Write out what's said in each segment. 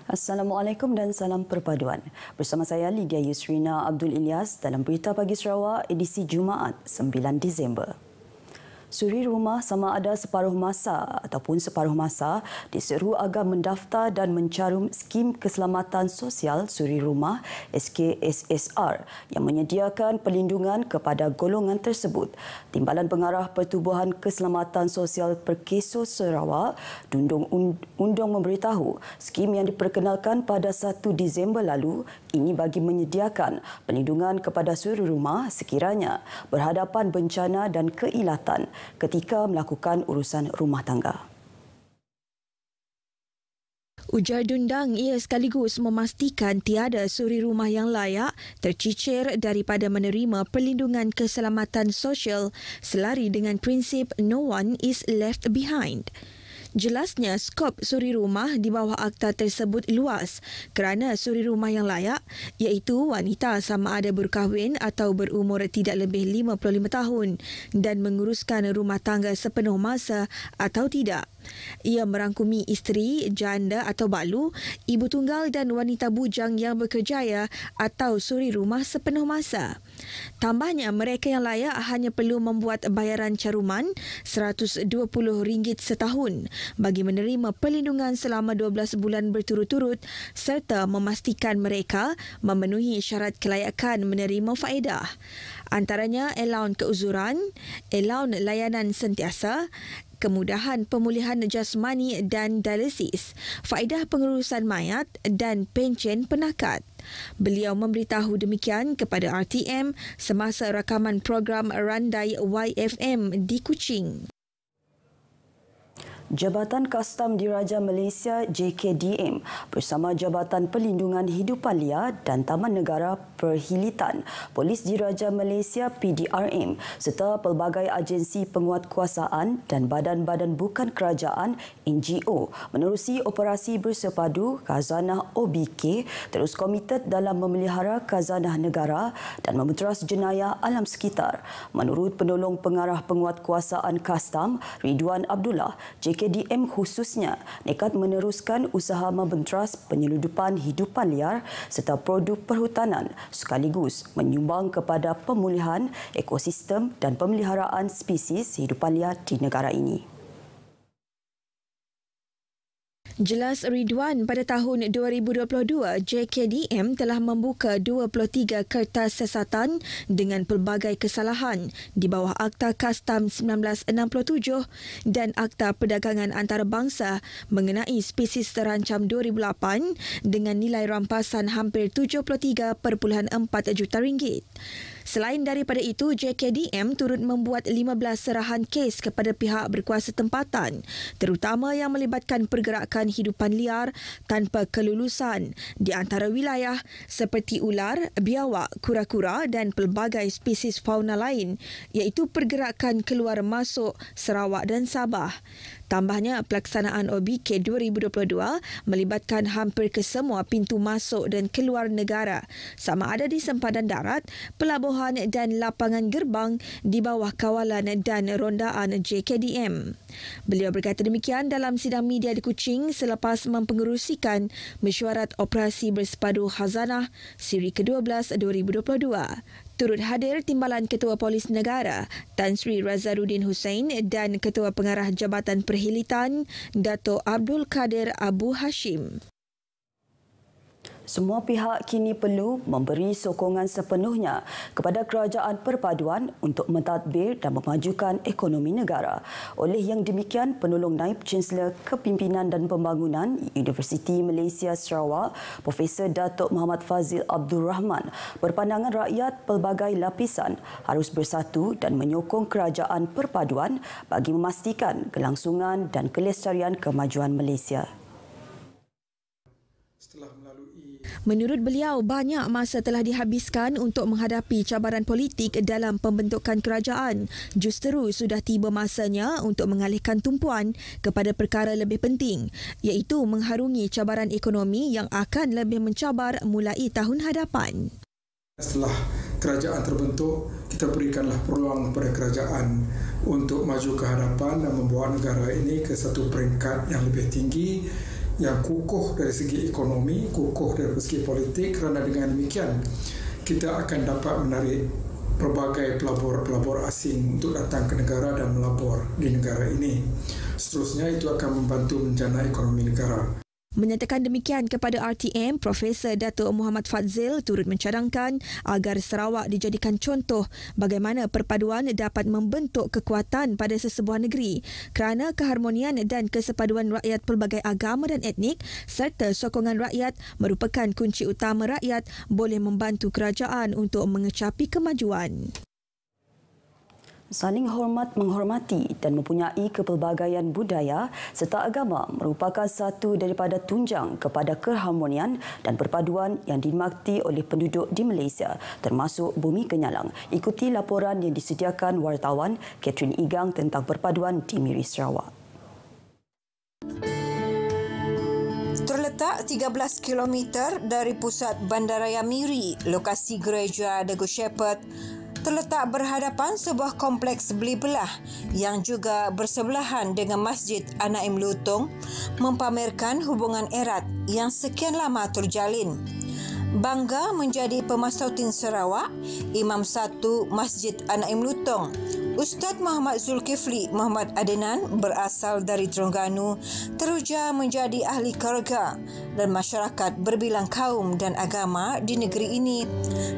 Assalamualaikum dan salam perpaduan. Bersama saya Lydia Yusrina Abdul Ilyas dalam Berita Pagi Sarawak edisi Jumaat 9 Disember. Suri rumah sama ada separuh masa ataupun separuh masa diseru agar mendaftar dan mencarum skim keselamatan sosial suri rumah SKSSR yang menyediakan perlindungan kepada golongan tersebut. Timbalan Pengarah Pertubuhan Keselamatan Sosial Perkeso Sarawak, Dundung Undong memberitahu skim yang diperkenalkan pada 1 Disember lalu ini bagi menyediakan perlindungan kepada suri rumah sekiranya berhadapan bencana dan keilatan ketika melakukan urusan rumah tangga. Ujar Dundang, ia sekaligus memastikan tiada suri rumah yang layak tercicir daripada menerima perlindungan keselamatan sosial selari dengan prinsip no one is left behind. Jelasnya, skop suri rumah di bawah akta tersebut luas kerana suri rumah yang layak iaitu wanita sama ada berkahwin atau berumur tidak lebih 55 tahun dan menguruskan rumah tangga sepenuh masa atau tidak. Ia merangkumi isteri, janda atau balu, ibu tunggal dan wanita bujang yang berkerjaya atau suri rumah sepenuh masa. Tambahnya, mereka yang layak hanya perlu membuat bayaran caruman RM120 setahun bagi menerima perlindungan selama 12 bulan berturut-turut serta memastikan mereka memenuhi syarat kelayakan menerima faedah. Antaranya allaun keuzuran, allaun layanan sentiasa, kemudahan pemulihan jasmani dan dialisis, faedah pengurusan mayat dan pencen penakat. Beliau memberitahu demikian kepada RTM semasa rakaman program Randai YFM di Kuching. Jabatan Kastam Diraja Malaysia JKDM bersama Jabatan Perlindungan Hidupan Liar dan Taman Negara Perhilitan, Polis Diraja Malaysia PDRM serta pelbagai agensi penguatkuasaan dan badan-badan bukan kerajaan NGO menerusi operasi bersepadu Khazanah OBK terus komited dalam memelihara khazanah negara dan mementeras jenayah alam sekitar. Menurut Penolong Pengarah Penguatkuasaan Kastam Ridwan Abdullah, JKDM khususnya nekat meneruskan usaha membenteras penyeludupan hidupan liar serta produk perhutanan sekaligus menyumbang kepada pemulihan ekosistem dan pemeliharaan spesies hidupan liar di negara ini. Jelas Ridwan, pada tahun 2022, JKDM telah membuka 23 kertas siasatan dengan pelbagai kesalahan di bawah Akta Kastam 1967 dan Akta Perdagangan Antarabangsa mengenai spesies terancam 2008 dengan nilai rampasan hampir 73.4 juta ringgit. Selain daripada itu, JKDM turut membuat 15 serahan kes kepada pihak berkuasa tempatan, terutama yang melibatkan pergerakan hidupan liar tanpa kelulusan di antara wilayah seperti ular, biawak, kura-kura dan pelbagai spesies fauna lain, iaitu pergerakan keluar masuk Sarawak dan Sabah. Tambahnya, pelaksanaan OBK 2022 melibatkan hampir kesemua pintu masuk dan keluar negara, sama ada di sempadan darat, pelabuhan dan lapangan gerbang di bawah kawalan dan rondaan JKDM. Beliau berkata demikian dalam sidang media di Kuching selepas mempengerusikan mesyuarat operasi bersepadu Khazanah siri ke-12 2022. Turut hadir Timbalan Ketua Polis Negara Tan Sri Razarudin Hussein dan Ketua Pengarah Jabatan Perhilitan Dato' Abdul Kadir Abu Hashim. Semua pihak kini perlu memberi sokongan sepenuhnya kepada kerajaan perpaduan untuk mentadbir dan memajukan ekonomi negara. Oleh yang demikian, Penolong Naib Chancellor Kepimpinan dan Pembangunan Universiti Malaysia Sarawak, Profesor Datuk Muhammad Fazil Abdul Rahman, berpandangan rakyat pelbagai lapisan harus bersatu dan menyokong kerajaan perpaduan bagi memastikan kelangsungan dan kelestarian kemajuan Malaysia. Menurut beliau, banyak masa telah dihabiskan untuk menghadapi cabaran politik dalam pembentukan kerajaan. Justeru sudah tiba masanya untuk mengalihkan tumpuan kepada perkara lebih penting, iaitu mengharungi cabaran ekonomi yang akan lebih mencabar mulai tahun hadapan. Setelah kerajaan terbentuk, kita berikanlah peluang kepada kerajaan untuk maju ke hadapan dan membawa negara ini ke satu peringkat yang lebih tinggi yang kukuh dari segi ekonomi, kukuh dari segi politik, kerana dengan demikian kita akan dapat menarik pelbagai pelabur-pelabur asing untuk datang ke negara dan melabur di negara ini. Seterusnya itu akan membantu menjana ekonomi negara. Menyatakan demikian kepada RTM, Profesor Datuk Muhammad Fadzil turut mencadangkan agar Sarawak dijadikan contoh bagaimana perpaduan dapat membentuk kekuatan pada sesebuah negeri kerana keharmonian dan kesepaduan rakyat pelbagai agama dan etnik serta sokongan rakyat merupakan kunci utama rakyat boleh membantu kerajaan untuk mengecapi kemajuan. Saling hormat menghormati dan mempunyai kepelbagaian budaya serta agama merupakan satu daripada tunjang kepada keharmonian dan perpaduan yang dinikmati oleh penduduk di Malaysia termasuk Bumi Kenyalang. Ikuti laporan yang disediakan wartawan Catherine Igang tentang perpaduan di Miri Sarawak. Terletak 13 km dari pusat Bandaraya Miri, lokasi gereja The Good Shepherd terletak berhadapan sebuah kompleks beli belah yang juga bersebelahan dengan Masjid Anaim Lutong mempamerkan hubungan erat yang sekian lama terjalin. Bangga menjadi pemastautin Sarawak, Imam Satu Masjid Anaim Lutong, Ustaz Muhammad Zulkifli Muhammad Adenan berasal dari Terengganu, teruja menjadi ahli keluarga dan masyarakat berbilang kaum dan agama di negeri ini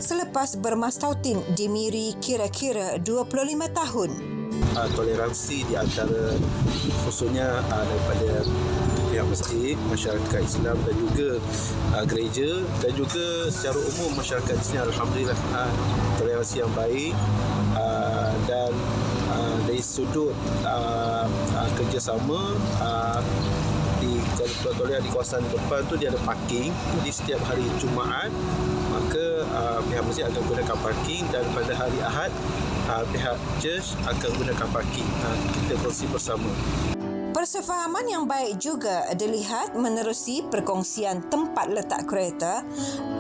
selepas bermastautin di Miri kira-kira 25 tahun. Toleransi di antara khususnya daripada pihak masjid, masyarakat Islam dan juga gereja dan juga secara umum masyarakat di sini alhamdulillah toleransi yang baik dan dari sudut kerjasama di kawasan depan tu dia ada parking, jadi setiap hari Jumaat maka pihak masjid akan gunakan parking dan pada hari Ahad pihak church akan gunakan parking. Kita kongsi bersama. Persefahaman yang baik juga dilihat menerusi perkongsian tempat letak kereta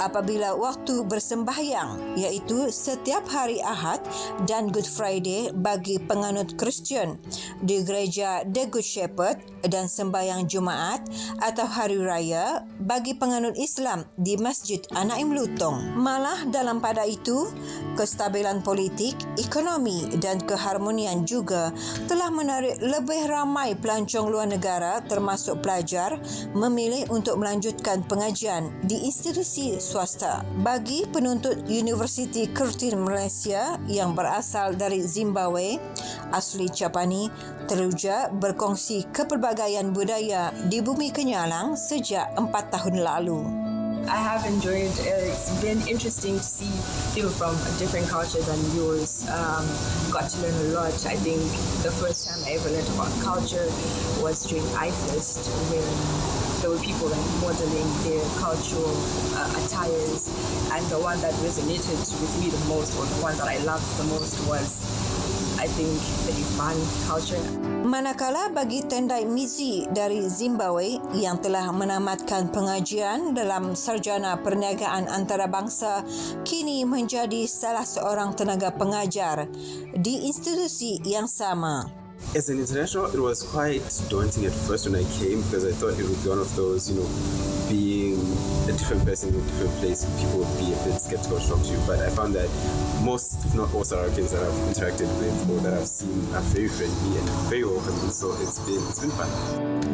apabila waktu bersembahyang, iaitu setiap hari Ahad dan Good Friday bagi penganut Kristian di gereja The Good Shepherd dan sembahyang Jumaat atau Hari Raya bagi penganut Islam di Masjid Anaim Lutong. Malah dalam pada itu, kestabilan politik, ekonomi dan keharmonian juga telah menarik lebih ramai pelancong luar negara termasuk pelajar memilih untuk melanjutkan pengajian di institusi swasta. Bagi penuntut Universiti Curtin Malaysia yang berasal dari Zimbabwe, asli Capani, teruja berkongsi kepelbagaian budaya di Bumi Kenyalang sejak 4 tahun lalu. I have enjoyed it. It's been interesting to see people from a different culture than yours. Got to learn a lot. I think the first time I ever learned about culture was during iFest, when there were people like modeling their cultural attires, and the one that resonated with me the most, or the one that I loved the most, was I think the Iban culture. Manakala bagi Tendai Mizi dari Zimbabwe yang telah menamatkan pengajian dalam sarjana perniagaan antarabangsa kini menjadi salah seorang tenaga pengajar di institusi yang sama. As an international, it was quite daunting at first when I came because I thought it would be one of those, being a different person in a different place, people would be a bit skeptical or shocked you. But I found that most, if not all, Sarawakians that I've interacted with or that I've seen are very friendly and very welcoming. So it's been fun.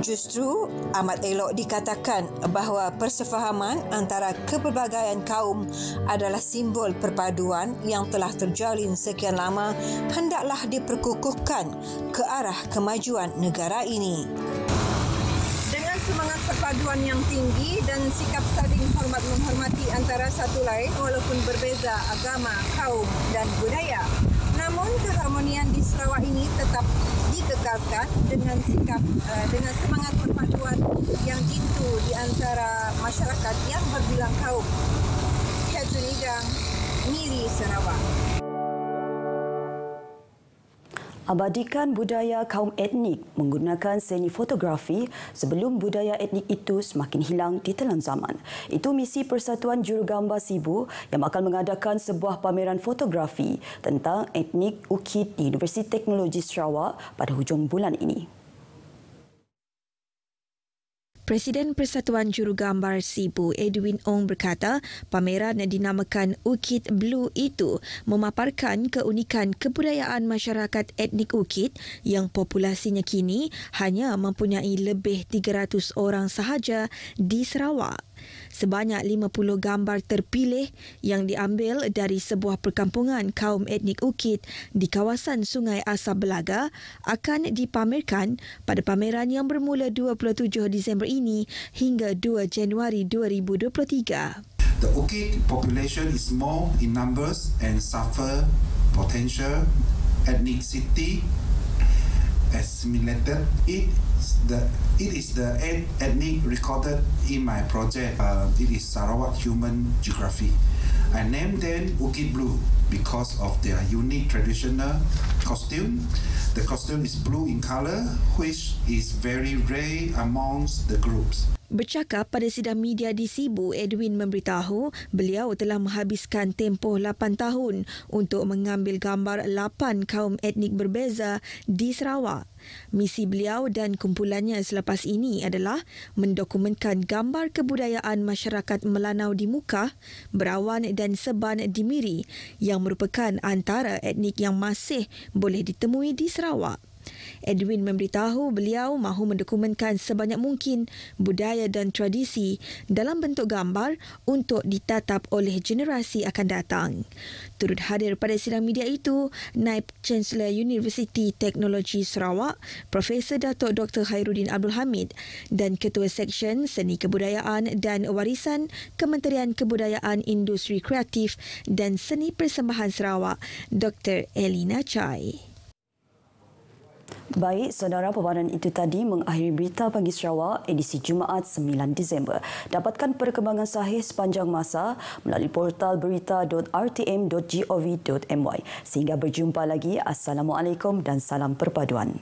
Justru amat elok dikatakan bahawa persefahaman antara kepelbagaian kaum adalah simbol perpaduan yang telah terjalin sekian lama hendaklah diperkukuhkan ke arah kemajuan negara ini. Dengan semangat perpaduan yang tinggi dan sikap saling hormat-menghormati antara satu lain walaupun berbeza agama, kaum dan budaya, namun keharmonian di Sarawak ini tetap dikekalkan dengan semangat perpaduan yang jitu di antara masyarakat yang berbilang kaum. Catherine Igang, Miri, Sarawak. Abadikan budaya kaum etnik menggunakan seni fotografi sebelum budaya etnik itu semakin hilang di telan zaman. Itu misi Persatuan Jurugambar Sibu yang akan mengadakan sebuah pameran fotografi tentang etnik Ukit di Universiti Teknologi Sarawak pada hujung bulan ini. Presiden Persatuan Jurugambar Sibu Edwin Ong berkata pameran yang dinamakan Ukit Blue itu memaparkan keunikan kebudayaan masyarakat etnik Ukit yang populasinya kini hanya mempunyai lebih 300 orang sahaja di Sarawak. Sebanyak 50 gambar terpilih yang diambil dari sebuah perkampungan kaum etnik Ukit di kawasan Sungai Asam Belaga akan dipamerkan pada pameran yang bermula 27 Disember ini hingga 2 Januari 2023. The Ukit population is small in numbers and suffer potential ethnicity assimilated. It is the ethnic recorded in my project. It is Sarawak Human Geography. I named them Ukit Blue because of their unique traditional costume. The costume is blue in color, which is very rare amongst the groups. Bercakap pada sidang media di Sibu, Edwin memberitahu beliau telah menghabiskan tempoh 8 tahun untuk mengambil gambar 8 kaum etnik berbeza di Sarawak. Misi beliau dan kumpulannya selepas ini adalah mendokumentkan gambar kebudayaan masyarakat Melanau di Mukah, Berawan dan Seban di Miri yang merupakan antara etnik yang masih boleh ditemui di Sarawak. Edwin memberitahu beliau mahu mendokumentkan sebanyak mungkin budaya dan tradisi dalam bentuk gambar untuk ditatap oleh generasi akan datang. Turut hadir pada sidang media itu, Naib Chancellor Universiti Teknologi Sarawak, Profesor Datuk Dr. Khairuddin Abdul Hamid dan Ketua Seksyen Seni Kebudayaan dan Warisan Kementerian Kebudayaan Industri Kreatif dan Seni Persembahan Sarawak, Dr. Elina Chai. Baik, saudara, paparan itu tadi mengakhiri Berita Pagi Sarawak edisi Jumaat 9 Disember. Dapatkan perkembangan sahih sepanjang masa melalui portal berita.rtm.gov.my. Sehingga berjumpa lagi, Assalamualaikum dan salam perpaduan.